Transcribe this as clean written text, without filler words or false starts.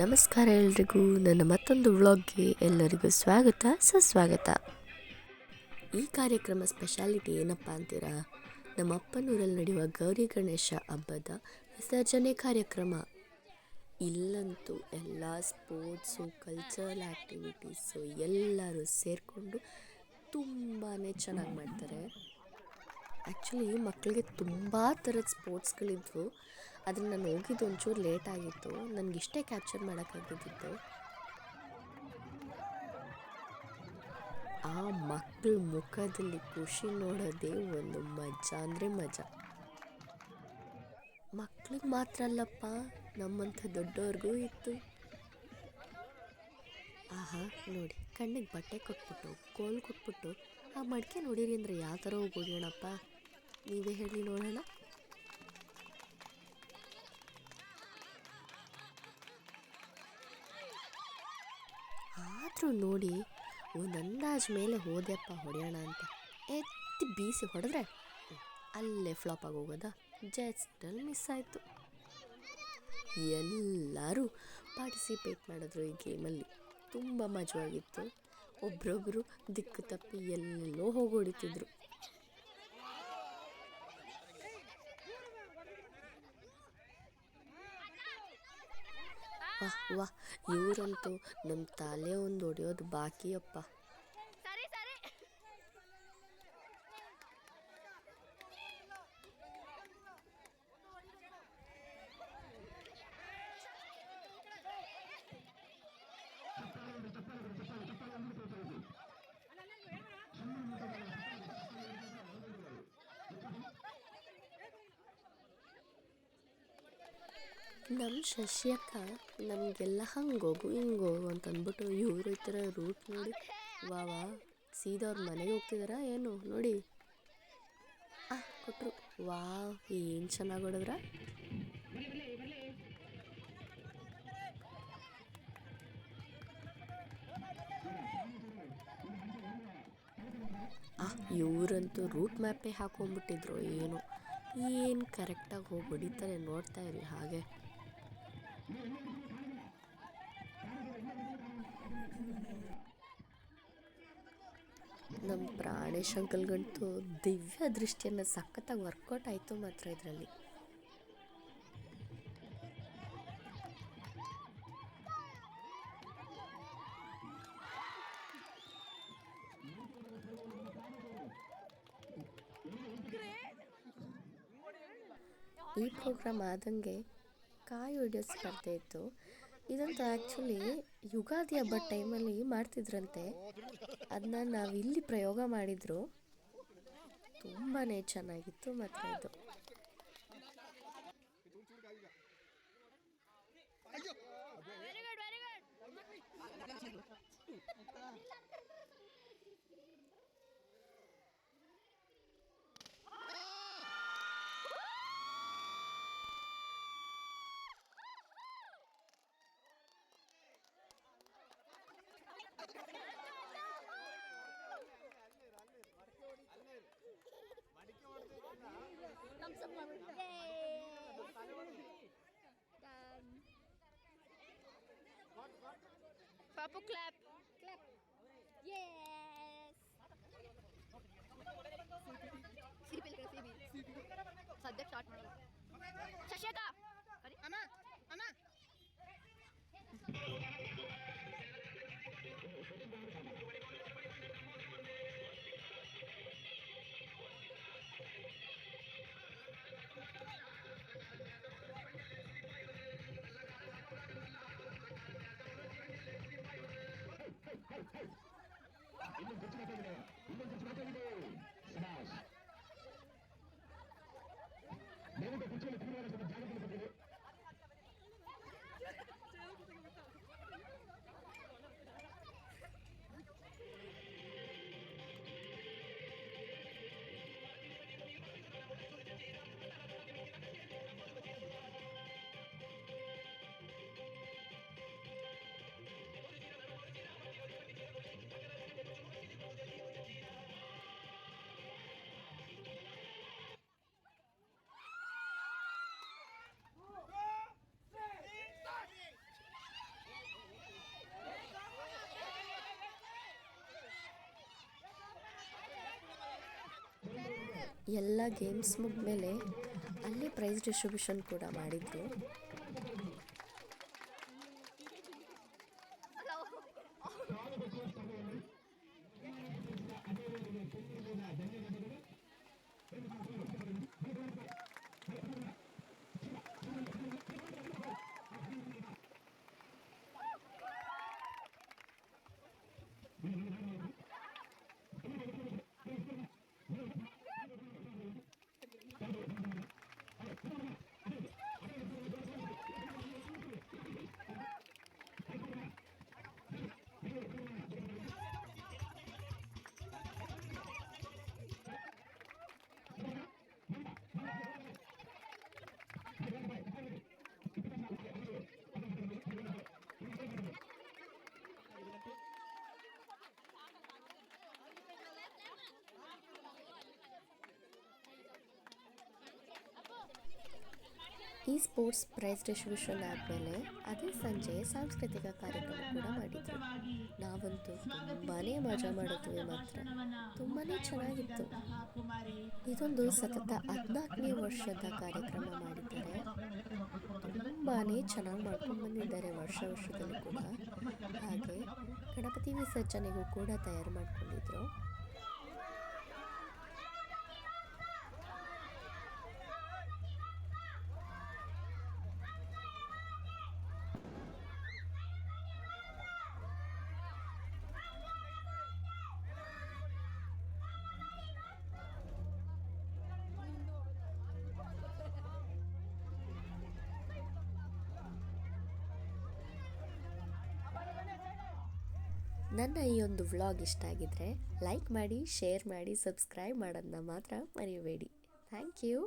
ನಮಸ್ಕಾರ ಎಲ್ರಿಗೂ, ನನ್ನ ಮತ್ತೊಂದು ವ್ಲಾಗ್ಗೆ ಎಲ್ಲರಿಗೂ ಸ್ವಾಗತ ಸುಸ್ವಾಗತ. ಈ ಕಾರ್ಯಕ್ರಮ ಸ್ಪೆಷಾಲಿಟಿ ಏನಪ್ಪ ಅಂತೀರಾ? ನಮ್ಮ ಅಪ್ಪನೂರಲ್ಲಿ ನಡೆಯುವ ಗೌರಿ ಗಣೇಶ ಹಬ್ಬದ ವಿಸರ್ಜನೆ ಕಾರ್ಯಕ್ರಮ. ಇಲ್ಲಂತೂ ಎಲ್ಲ ಸ್ಪೋರ್ಟ್ಸು, ಕಲ್ಚರಲ್ ಆ್ಯಕ್ಟಿವಿಟೀಸು ಎಲ್ಲರೂ ಸೇರಿಕೊಂಡು ತುಂಬಾ ಚೆನ್ನಾಗಿ ಮಾಡ್ತಾರೆ. ಆ್ಯಕ್ಚುಲಿ ಮಕ್ಕಳಿಗೆ ತುಂಬ ಥರದ ಸ್ಪೋರ್ಟ್ಸ್ಗಳಿದ್ವು. ಆದರೆ ನಾನು ಹೋಗಿದ್ದು ಒಂಚೂರು ಲೇಟ್ ಆಗಿತ್ತು. ನನಗಿಷ್ಟೇ ಕ್ಯಾಪ್ಚರ್ ಮಾಡೋಕ್ಕಾಗಿದ್ದಿತ್ತು. ಆ ಮಕ್ಕಳ ಮುಖದಲ್ಲಿ ಖುಷಿ ನೋಡೋದೇ ಒಂದು ಮಜಾ ಅಂದರೆ ಮಜಾ. ಮಕ್ಳಿಗೆ ಮಾತ್ರ ಅಲ್ಲಪ್ಪ, ನಮ್ಮಂಥ ದೊಡ್ಡವ್ರಿಗೂ ಇತ್ತು. ಆಹಾ ನೋಡಿ, ಕಣ್ಣಿಗೆ ಬಟ್ಟೆ ಕೊಟ್ಬಿಟ್ಟು ಕೋಲ್ ಕೊಟ್ಬಿಟ್ಟು ಆ ಮಡಿಕೆ ನೋಡಿರಿ ಅಂದರೆ ಯಾವ ಥರ ಹೋಗಿ ಹೊಡಿಯೋಣಪ್ಪ, ನೀವೇ ಹೇಳಿ ನೋಡೋಣ. ಆದರೂ ನೋಡಿ, ಒಂದು ಅಂದಾಜು ಮೇಲೆ ಹೋದೆಪ್ಪ ಹೊಡೆಯೋಣ ಅಂತ ಎತ್ತಿ ಬೀಸಿ ಹೊಡೆದ್ರೆ ಅಲ್ಲೇ ಫ್ಲಾಪ್ ಆಗಿ ಹೋಗೋದಾ, ಜಸ್ಟಲ್ಲಿ ಮಿಸ್ ಆಯಿತು. ಎಲ್ಲರೂ ಪಾರ್ಟಿಸಿಪೇಟ್ ಮಾಡಿದ್ರು ಈ ಗೇಮಲ್ಲಿ. ತುಂಬ ಮಜವಾಗಿತ್ತು. ಒಬ್ರೊಬ್ಬರು ದಿಕ್ಕು ತಪ್ಪಿ ಎಲ್ಲೆಲ್ಲೋ ಹೋಗಿ ಹೊಡಿತಿದ್ರು. ವಾಹ್ ವಾಹ್, ಇವರಂತೂ ನಮ್ಮ ತಲೆ ಒಂದು ಹೊಡೆಯೋದು ಬಾಕಿಯಪ್ಪ. ನಮ್ಮ ಶಶಿಯಕ್ಕ ನಮಗೆಲ್ಲ ಹಂಗೋಗು ಹಿಂಗೋಗು ಅಂತ ಅಂದ್ಬಿಟ್ಟು ಇವರು ಈ ಥರ ರೂಟ್ ನೋಡಿ ವಾ ಸೀದಾ ಅವ್ರ ಮನೆಗೆ ಹೋಗ್ತಿದಾರ ಏನು ನೋಡಿ. ಕೊಟ್ಟರು. ವಾ, ಏನು ಚೆನ್ನಾಗಿ ಹೊಡೆದ್ರ. ಇವರಂತೂ ರೂಟ್ ಮ್ಯಾಪೇ ಹಾಕೊಂಡ್ಬಿಟ್ಟಿದ್ರು. ಏನು ಕರೆಕ್ಟಾಗಿ ಹೋಗಿ ಹೊಡಿತಾರೆ, ನೋಡ್ತಾ ಇರಿ ಹಾಗೆ. ನಮ್ಮ ಪ್ರಾಣೇಶ್ ಅಂಕಲ್ಗಂತೂ ದಿವ್ಯ ದೃಷ್ಟಿಯನ್ನು ಸಖತ್ತಾಗಿ ವರ್ಕೌಟ್ ಆಯಿತು ಮಾತ್ರ ಇದರಲ್ಲಿ. ಈ ಪ್ರೋಗ್ರಾಮ್ ಆದಂಗೆ ಕಾಯಿ ಹೊಡೆಯೋ ಸ್ಪರ್ಧೆ ಇತ್ತು. ಇದಂತೂ ಆ್ಯಕ್ಚುಲಿ ಯುಗಾದಿ ಹಬ್ಬದ ಟೈಮಲ್ಲಿ ಮಾಡ್ತಿದ್ರಂತೆ. ಅದನ್ನ ನಾವಿಲ್ಲಿ ಪ್ರಯೋಗ ಮಾಡಿದ್ರು. ತುಂಬಾ ಚೆನ್ನಾಗಿತ್ತು ಮಾತ್ರ ಇದು. Papu clap. Clap. Yes. ಸದ್ಯ ಸ್ಟಾರ್ಟ್ ಮಾಡೋಣ. ಶಶಿಕ ಅಮ್ಮ ಅಮ್ಮ ಎಲ್ಲ ಗೇಮ್ಸ್ ಮುಗಿದ್ಮೇಲೆ ಅಲ್ಲೇ ಪ್ರೈಸ್ ಡಿಸ್ಟ್ರಿಬ್ಯೂಷನ್ ಕೂಡ ಮಾಡಿದರು. ಈ ಸ್ಪೋರ್ಟ್ಸ್ ಪ್ರೈಸ್ ಡಿಸ್ಟ್ರಿಬ್ಯೂಷನ್ ಆದಮೇಲೆ ಅದೇ ಸಂಜೆ ಸಾಂಸ್ಕೃತಿಕ ಕಾರ್ಯಕ್ರಮ ಕೂಡ ಮಾಡಿದ್ರು. ನಾವಂತೂ ತುಂಬಾ ಮಜಾ ಮಾಡಿದ್ವಿ, ಮಾತ್ರ ತುಂಬಾ ಚೆನ್ನಾಗಿತ್ತು. ಇದೊಂದು ಸತತ 14ನೇ ವರ್ಷದ ಕಾರ್ಯಕ್ರಮ ಮಾಡಿದ್ದಾರೆ. ತುಂಬಾ ಚೆನ್ನಾಗಿ ಮಾಡ್ಕೊಂಡು ಬಂದಿದ್ದಾರೆ ವರ್ಷದಲ್ಲಿ ಕೂಡ. ಹಾಗೆ ಗಣಪತಿ ವಿಸರ್ಜನೆಗೂ ಕೂಡ ತಯಾರು ಮಾಡ್ಕೊಂಡಿದ್ರು. ನನ್ನ ಈ ಒಂದು ವ್ಲಾಗ್ ಇಷ್ಟ ಆಗಿದ್ರೆ ಲೈಕ್ ಮಾಡಿ, ಶೇರ್ ಮಾಡಿ, ಸಬ್ಸ್ಕ್ರೈಬ್ ಮಾಡೋದನ್ನ ಮಾತ್ರ ಮರೆಯಬೇಡಿ. Thank you.